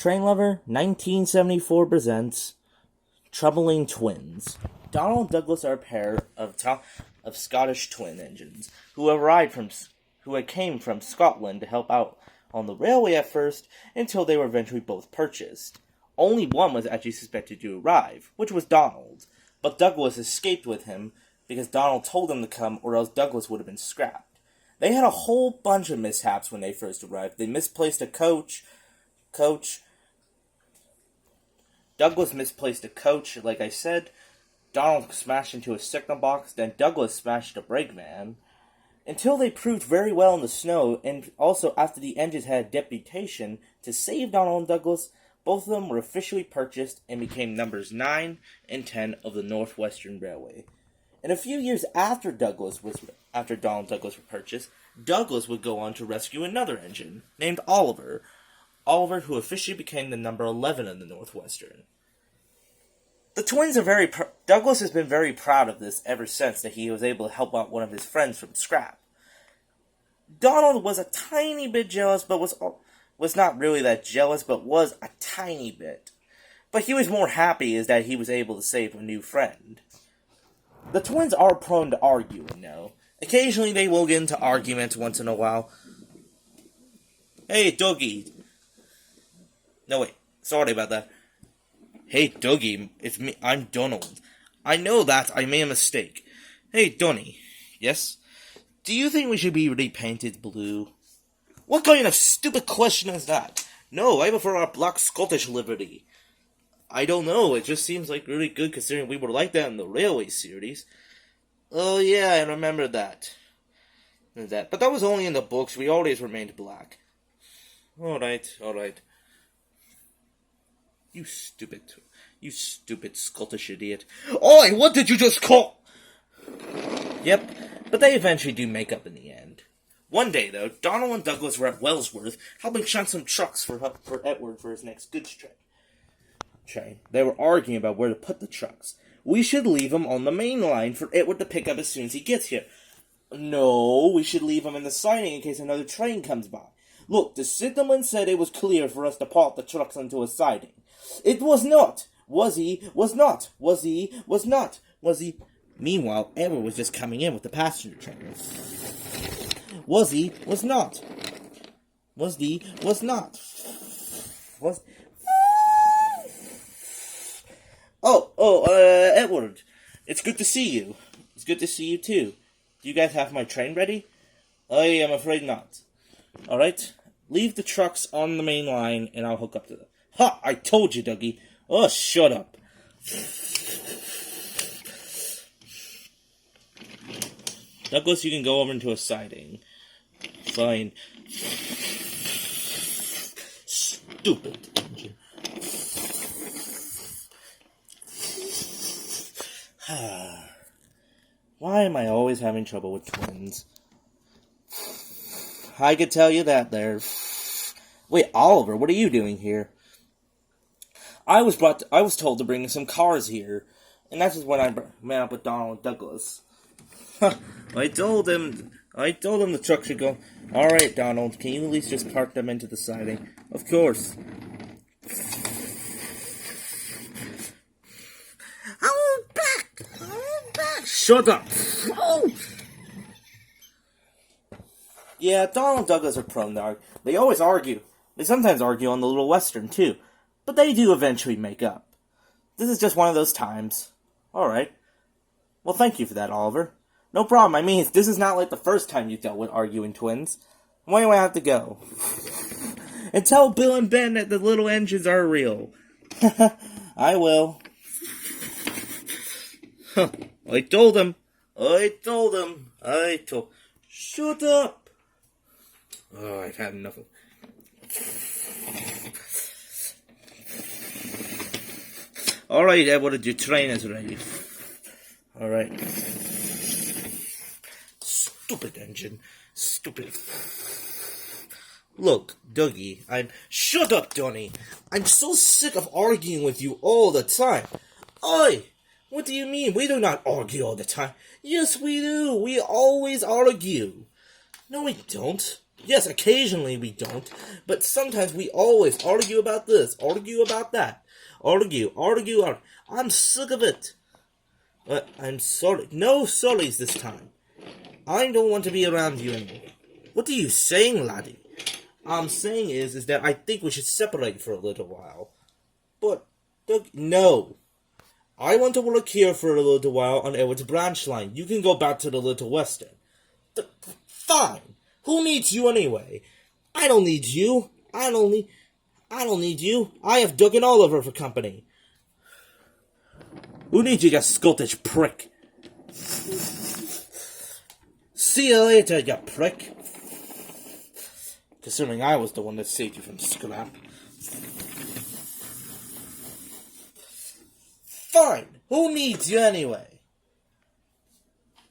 Train Lover 1974 presents Troubling Twins. Donald and Douglas are a pair of Scottish twin engines who came from Scotland to help out on the railway at first until they were eventually both purchased. Only one was actually suspected to arrive, which was Donald, but Douglas escaped with him because Donald told him to come or else Douglas would have been scrapped. They had a whole bunch of mishaps when they first arrived. They misplaced a coach. Douglas misplaced a coach, like I said. Donald smashed into a signal box, then Douglas smashed a brakeman. Until they proved very well in the snow, and also after the engines had a deputation to save Donald and Douglas, both of them were officially purchased and became numbers 9 and 10 of the Northwestern Railway. And a few years after Donald and Douglas were purchased, Douglas would go on to rescue another engine, named Oliver, who officially became the number 11 in the Northwestern. The twins are Douglas has been very proud of this ever since, that he was able to help out one of his friends from scrap. Donald was a tiny bit jealous, but was not really that jealous, but was a tiny bit. But he was more happy is that he was able to save a new friend. The twins are prone to arguing, though. Occasionally they will get into arguments once in a while. Hey, Dougie. No, wait. Sorry about that. Hey, Dougie. It's me. I'm Donald. I know that. I made a mistake. Hey, Donnie. Yes? Do you think we should be repainted blue? What kind of stupid question is that? No, I prefer our black Scottish livery. I don't know. It just seems like really good considering we were like that in the Railway series. Oh, yeah, I remember that. But that was only in the books. We always remained black. Alright. You stupid Scottish idiot. Oi, what did you just call? Yep, but they eventually do make up in the end. One day, though, Donald and Douglas were at Wellsworth helping shunt some trucks for Edward for his next goods train. They were arguing about where to put the trucks. We should leave them on the main line for Edward to pick up as soon as he gets here. No, we should leave them in the siding in case another train comes by. Look, the signalman said it was clear for us to park the trucks onto a siding. It was not. Was he? Was not. Was he? Was not. Was he? Meanwhile, Edward was just coming in with the passenger train. Was he? Was not. Was he? Was not. Was... Edward. It's good to see you. It's good to see you, too. Do you guys have my train ready? I am afraid not. Alright? Leave the trucks on the main line, and I'll hook up to them. Ha! I told you, Dougie. Oh, shut up. Douglas, you can go over into a siding. Fine. Stupid engine. Why am I always having trouble with twins? I could tell you that there. Wait, Oliver, what are you doing here? I was told to bring some cars here, and that's when I met up with Donald and Douglas. I told him the truck should go. All right, Donald, can you at least just park them into the siding? Of course. I'm back. Shut up. Oh. Yeah, Donald and Douglas are prone to argue. They always argue. They sometimes argue on the Little Western, too. But they do eventually make up. This is just one of those times. Alright. Well, thank you for that, Oliver. No problem. I mean, this is not like the first time you dealt with arguing twins. Why do I have to go? And tell Bill and Ben that the little engines are real. I will. I told them. Shut up. Oh, I've had enough of... Alright, Edward, your train is ready. Alright. Stupid engine. Stupid. Look, Dougie, Shut up, Donnie! I'm so sick of arguing with you all the time. Oi! What do you mean? We do not argue all the time. Yes, we do. We always argue. No, we don't. Yes, occasionally we don't, but sometimes we always argue about this, argue about that. Argue. I'm sick of it. I'm sorry. No sorries this time. I don't want to be around you anymore. What are you saying, laddie? I'm saying is that I think we should separate for a little while. But, Doug, no. I want to work here for a little while on Edward's branch line. You can go back to the Little Western. Fine. Who needs you anyway? I don't need you. I don't need you. I have Doug and Oliver for company. Who needs you, you Scottish prick? See you later, you prick. Considering I was the one that saved you from scrap. Fine. Who needs you anyway?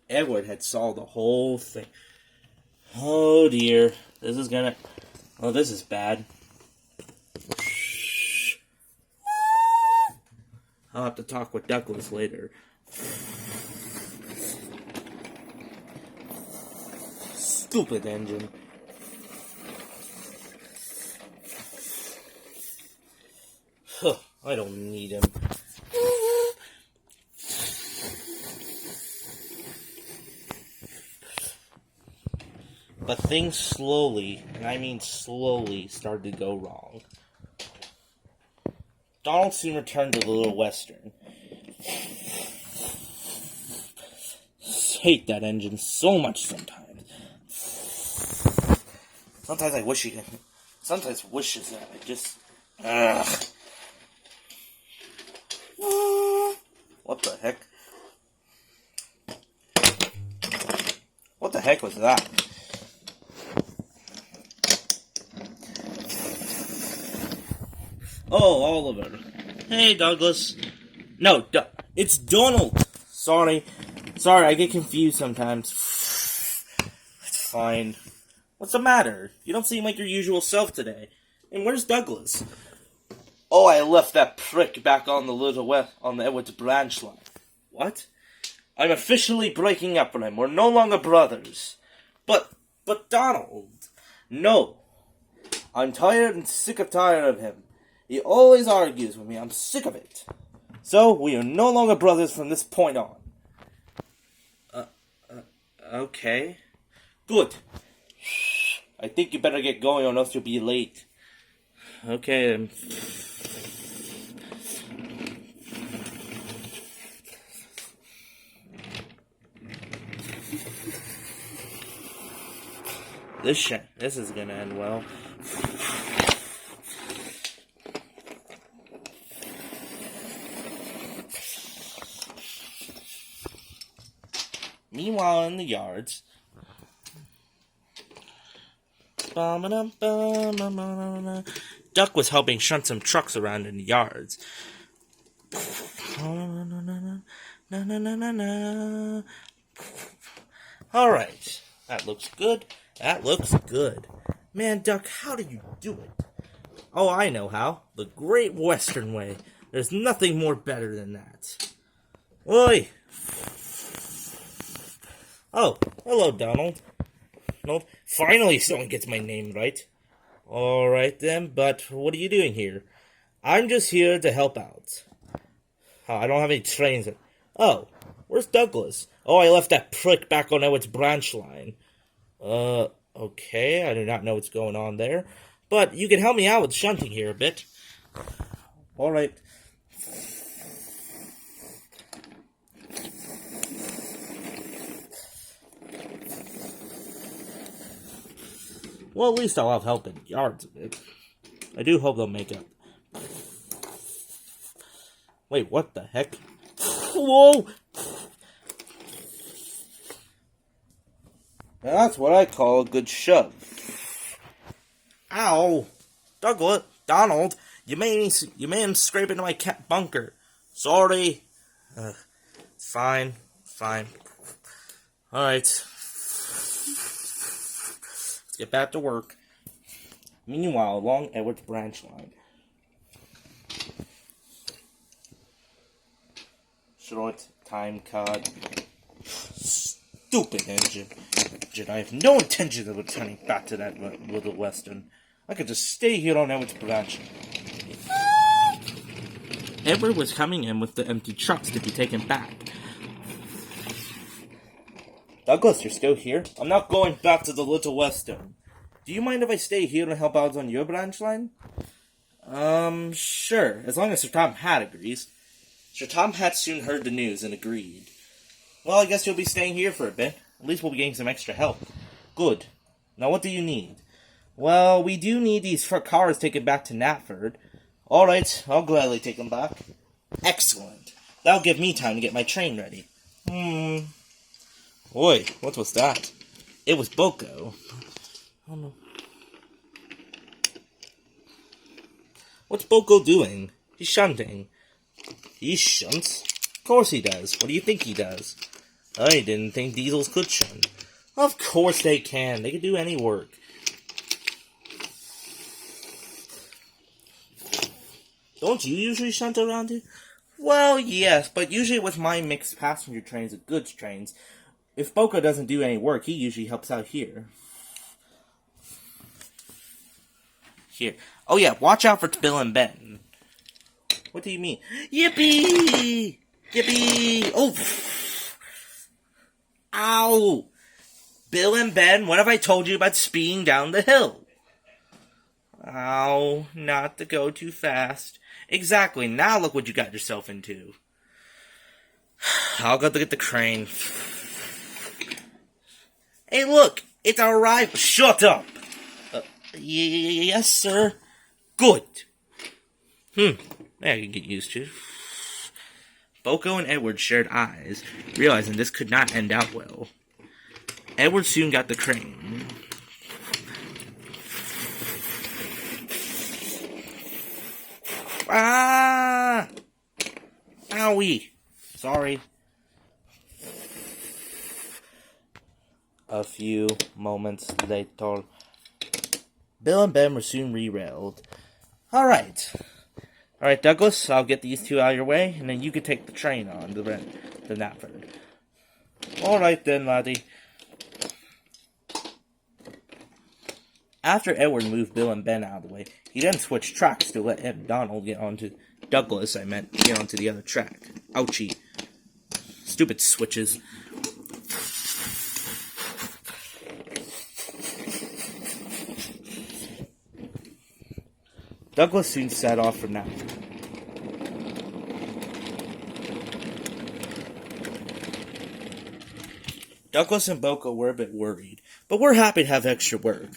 Edward had saw the whole thing. Oh dear. This is gonna... Oh, this is bad. I'll have to talk with Douglas later. Stupid engine. Huh, I don't need him. But things slowly, and I mean slowly, started to go wrong. Donald soon returned to the Little Western. Hate that engine so much sometimes. Sometimes I wish you could. Sometimes wishes that I just. Ugh. What the heck? What the heck was that? Oh, Oliver. Hey, Douglas. No, it's Donald. Sorry, I get confused sometimes. It's fine. What's the matter? You don't seem like your usual self today. And where's Douglas? Oh, I left that prick back on the Edwards branch line. What? I'm officially breaking up with him. We're no longer brothers. But Donald. No. I'm tired and sick of of him. He always argues with me. I'm sick of it. So, we are no longer brothers from this point on. Okay. Good. I think you better get going or else you'll be late. Okay, then. This is gonna end well. Meanwhile, in the yards, Duck was helping shunt some trucks around in the yards. Alright, that looks good. That looks good. Man, Duck, how do you do it? Oh, I know how. The Great Western Way. There's nothing more better than that. Oi! Oh, hello, Donald. Nope. Finally someone gets my name right. Alright then, but what are you doing here? I'm just here to help out. Oh, I don't have any trains. Oh, where's Douglas? Oh, I left that prick back on Edward's branch line. Okay, I do not know what's going on there. But you can help me out with shunting here a bit. Alright. Well, at least I'll have help in yards a bit. I do hope they'll make up. Wait, what the heck? Whoa! Now that's what I call a good shove. Ow! Douglas, Donald, you made him scrape into my cat bunker. Sorry. Fine. Alright. Let's get back to work. Meanwhile, along Edward's branch line. Short time card. stupid engine. I have no intention of returning back to that Little Western. I could just stay here on Edward's branch. Edward was coming in with the empty trucks to be taken back. Douglas, you're still here? I'm not going back to the Little Western. Do you mind if I stay here and help out on your branch line? Sure, as long as Sir Tom Hat agrees. Sir Tom Hat soon heard the news and agreed. Well, I guess you'll be staying here for a bit. At least we'll be getting some extra help. Good. Now what do you need? Well, we do need these cars taken back to Knapford. Alright, I'll gladly take them back. Excellent. That'll give me time to get my train ready. Oi, what was that? It was Boko. Oh no. What's Boko doing? He's shunting. He shunts? Of course he does. What do you think he does? I didn't think diesels could shunt. Of course they can. They can do any work. Don't you usually shunt around here? Well, yes, but usually with my mixed passenger trains and goods trains, if Boko doesn't do any work, he usually helps out here. Here. Oh yeah, watch out for Bill and Ben. What do you mean? Yippee! Yippee! Oh! Ow! Bill and Ben, what have I told you about speeding down the hill? Ow, not to go too fast. Exactly, now look what you got yourself into. I'll go get the crane. Hey look, it's our rival. Shut up! Yes, sir. Good. That I can get used to. Boko and Edward shared eyes, realizing this could not end out well. Edward soon got the crane. Ah! Owie! Sorry. A few moments later, Bill and Ben were soon re-railed. Alright, Douglas, I'll get these two out of your way, and then you can take the train on to Knapford. Alright then, laddie. After Edward moved Bill and Ben out of the way, he then switched tracks to let Ed Donald get onto get onto the other track. Ouchie. Stupid switches. Douglas soon set off for Knapford. Douglas and Boko were a bit worried, but we're happy to have extra work.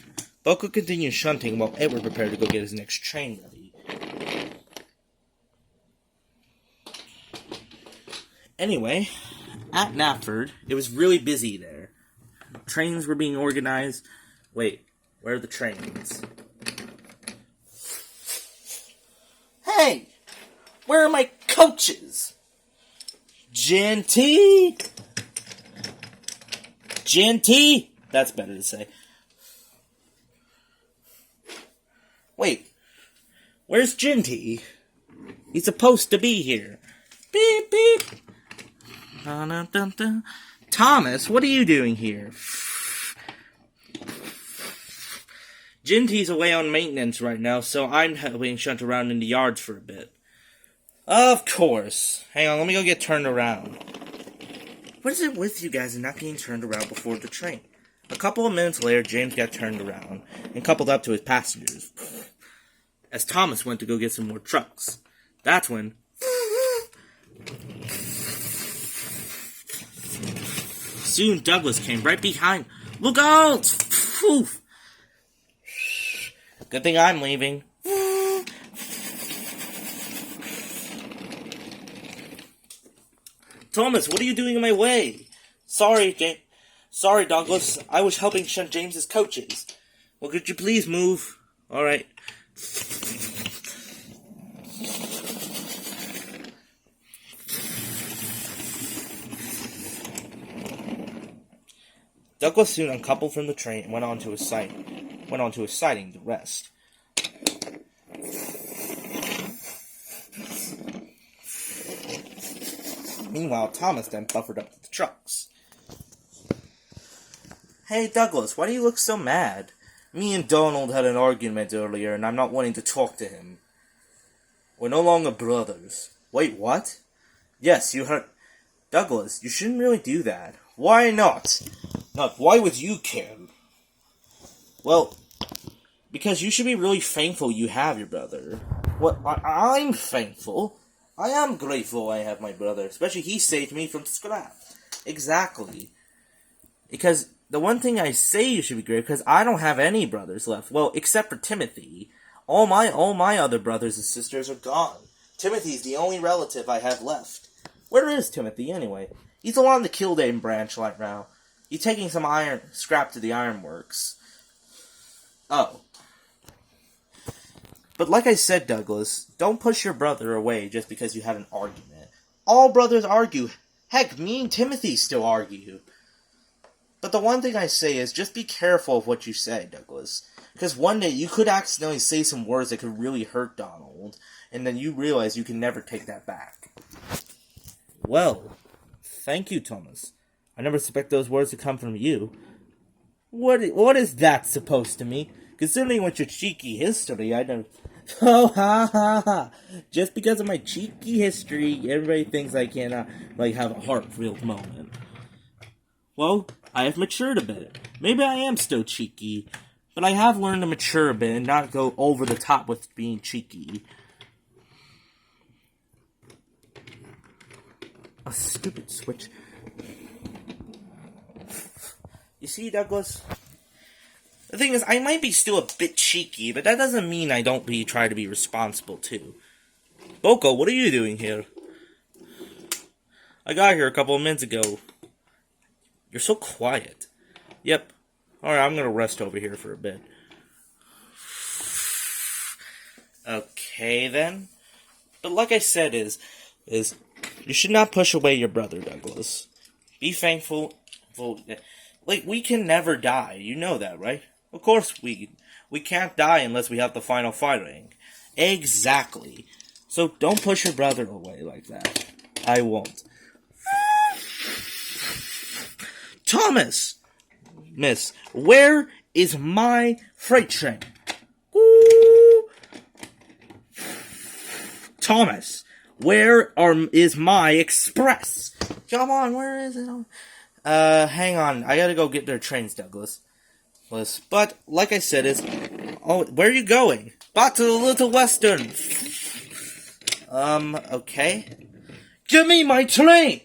Boko continued shunting while Edward prepared to go get his next train ready. Anyway, at Knapford, it was really busy there. Trains were being organized. Wait, where are the trains? Hey! Where are my coaches? Genty? That's better to say. Wait, where's Genty? He's supposed to be here. Beep, beep. Dun-dun-dun-dun. Thomas, what are you doing here? Genty's away on maintenance right now, so I'm helping shunt around in the yards for a bit. Of course. Hang on, let me go get turned around. What is it with you guys and not getting turned around before the train? A couple of minutes later, James got turned around and coupled up to his passengers. As Thomas went to go get some more trucks. That's when... Soon Douglas came right behind. Look out! Phew. Good thing I'm leaving. Thomas, what are you doing in my way? Sorry, Douglas. I was helping shunt James's coaches. Well, could you please move? Alright. Douglas soon uncoupled from the train and went on to his siding to rest. Meanwhile, Thomas then buffered up the trucks. Hey, Douglas, why do you look so mad? Me and Donald had an argument earlier, and I'm not wanting to talk to him. We're no longer brothers. Wait, what? Yes, you heard... Douglas, you shouldn't really do that. Why not? Why would you care? Well, because you should be really thankful you have your brother. What? I'm thankful. I am grateful I have my brother. Especially he saved me from scrap. Exactly. Because the one thing I say you should be grateful, because I don't have any brothers left. Well, except for Timothy. All my other brothers and sisters are gone. Timothy's the only relative I have left. Where is Timothy, anyway? He's along the Kildane branch right now. He's taking some iron scrap to the ironworks. Oh. But like I said, Douglas, don't push your brother away just because you had an argument. All brothers argue. Heck, me and Timothy still argue. But the one thing I say is just be careful of what you say, Douglas. Because one day you could accidentally say some words that could really hurt Donald, and then you realize you can never take that back. Well, thank you, Thomas. I never expect those words to come from you. What is that supposed to mean? Considering what your cheeky history, I don't... Oh, ha, ha, ha. Just because of my cheeky history, everybody thinks I cannot, have a heart-filled moment. Well, I have matured a bit. Maybe I am still cheeky, but I have learned to mature a bit and not go over the top with being cheeky. A stupid switch. You see, Douglas? The thing is, I might be still a bit cheeky, but that doesn't mean I don't try to be responsible, too. Boko, what are you doing here? I got here a couple of minutes ago. You're so quiet. Yep. Alright, I'm gonna rest over here for a bit. Okay, then. But like I said is you should not push away your brother, Douglas. Be thankful. We can never die. You know that, right? Of course we can't die unless we have the final fighting. Exactly. So don't push your brother away like that. I won't. Thomas! Miss, where is my freight train? Ooh. Thomas, where is my express? Come on, where is it? Hang on. I gotta go get their trains, Douglas. But, like I said, where are you going? Back to the Little Western. Okay. Give me my train!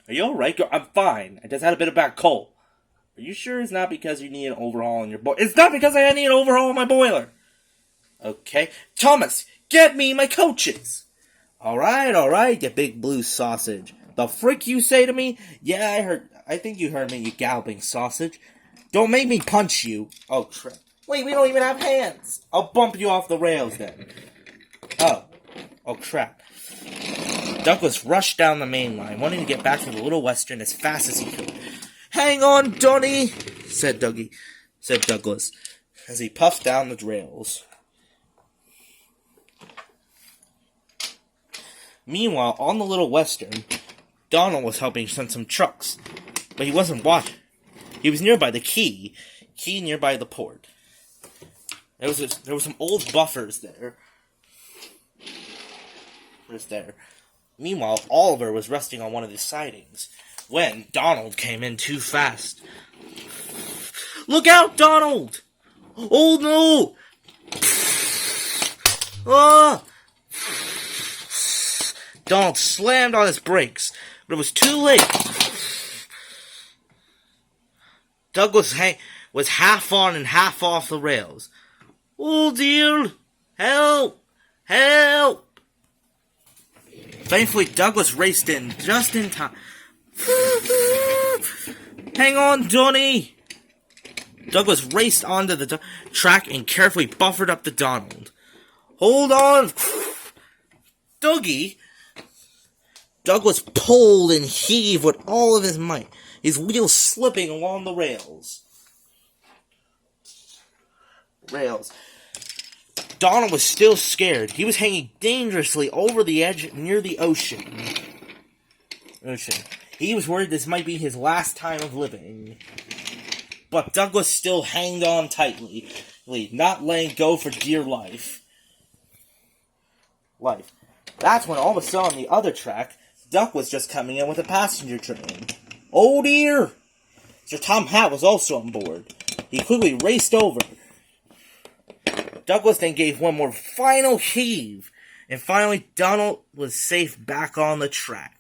Are you alright? I'm fine. I just had a bit of bad cold. Are you sure it's not because you need an overhaul on your boiler? It's not because I need an overhaul on my boiler! Okay. Thomas, get me my coaches! Alright, you big blue sausage. The frick you say to me? Yeah, I think you heard me, you galloping sausage. Don't make me punch you. Oh, crap. Wait, we don't even have hands. I'll bump you off the rails then. Oh, crap. Douglas rushed down the main line, wanting to get back to the Little Western as fast as he could. Hang on, Donnie, said Douglas, as he puffed down the rails. Meanwhile, on the Little Western, Donald was helping send some trucks, but he wasn't watching. He was nearby the quay nearby the port. There were some old buffers there. Meanwhile, Oliver was resting on one of the sidings when Donald came in too fast. Look out, Donald! Oh no! Ah! Donald slammed on his brakes, but it was too late. Douglas was half on and half off the rails. Oh dear! Help! Help! Thankfully, Douglas raced in just in time. Hang on, Johnny! Douglas raced onto the track and carefully buffered up to Donald. Hold on! Dougie! Douglas pulled and heaved with all of his might, his wheels slipping along the rails. Donald was still scared. He was hanging dangerously over the edge near the ocean. He was worried this might be his last time of living. But Douglas still hanged on tightly, not letting go for dear life. That's when all of a sudden on the other track, Duck was just coming in with a passenger train. Oh dear! Sir Tom Hatt was also on board. He quickly raced over. Douglas then gave one more final heave, and finally Donald was safe back on the track.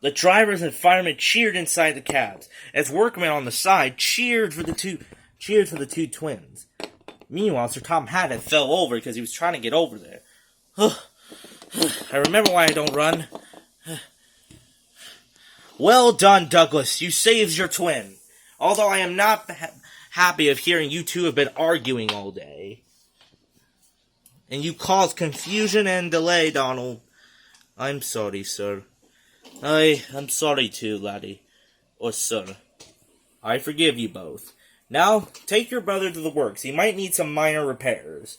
The drivers and firemen cheered inside the cabs, as workmen on the side cheered for the two twins. Meanwhile, Sir Tom Hatt had fell over because he was trying to get over there. I remember why I don't run. Well done, Douglas. You saved your twin. Although I am not happy of hearing you two have been arguing all day. And you caused confusion and delay, Donald. I'm sorry, sir. I'm sorry too, laddie. Or sir. I forgive you both. Now, take your brother to the works. He might need some minor repairs.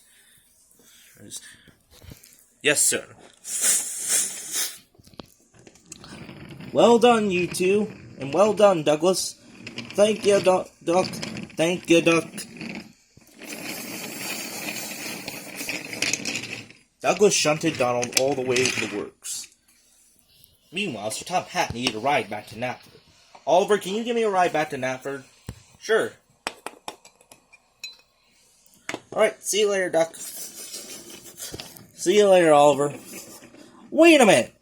Yes, sir. Well done, you two. And well done, Douglas. Thank you, Duck. Thank you, Duck. Douglas shunted Donald all the way to the works. Meanwhile, Sir Tom Hatt needed a ride back to Knapford. Oliver, can you give me a ride back to Knapford? Sure. Alright, see you later, Duck. See you later, Oliver. Wait a minute!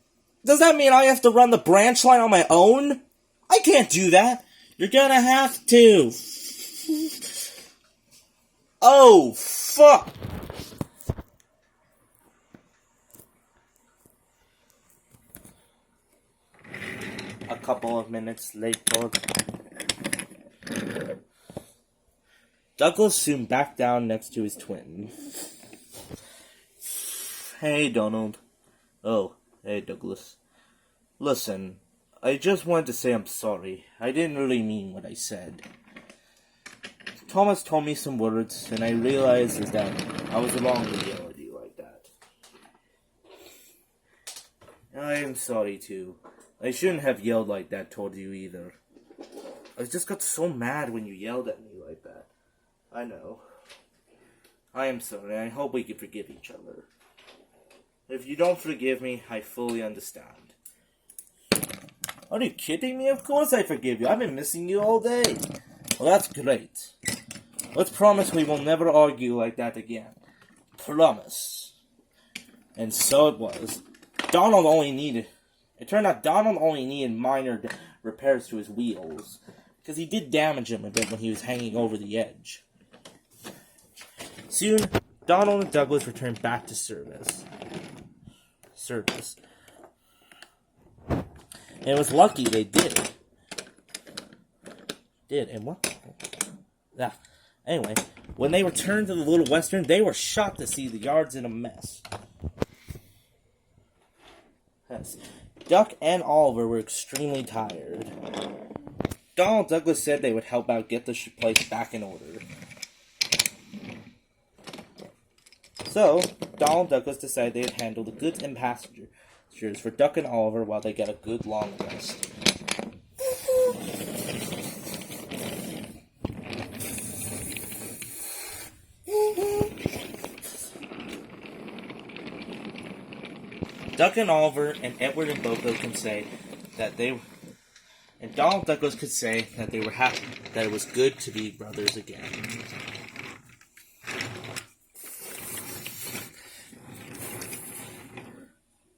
Does that mean I have to run the branch line on my own? I can't do that! You're gonna have to! Oh, fuck! A couple of minutes later, Douglas soon backed down next to his twin. Hey, Donald. Oh, hey, Douglas. Listen, I just wanted to say I'm sorry. I didn't really mean what I said. Thomas told me some words, and I realized that I was wrong to yell at you like that. I am sorry, too. I shouldn't have yelled like that toward you either. I just got so mad when you yelled at me like that. I know. I am sorry. I hope we can forgive each other. If you don't forgive me, I fully understand. Are you kidding me? Of course I forgive you. I've been missing you all day. Well, that's great. Let's promise we will never argue like that again. Promise. And so it was. It turned out Donald only needed minor repairs to his wheels, because he did damage him a bit when he was hanging over the edge. Soon, Donald and Douglas returned back to service. And it was lucky they did. And what? Yeah. Anyway, when they returned to the Little Western, they were shocked to see the yards in a mess. Yes. Duck and Oliver were extremely tired. Donald and Douglas said they would help out get the place back in order. So, Donald and Douglas decided they'd handle the goods and passengers for Duck and Oliver while they get a good long rest. Duck and Oliver and Edward and Boko can say that and Donald Douglas could say that they were happy, that it was good to be brothers again.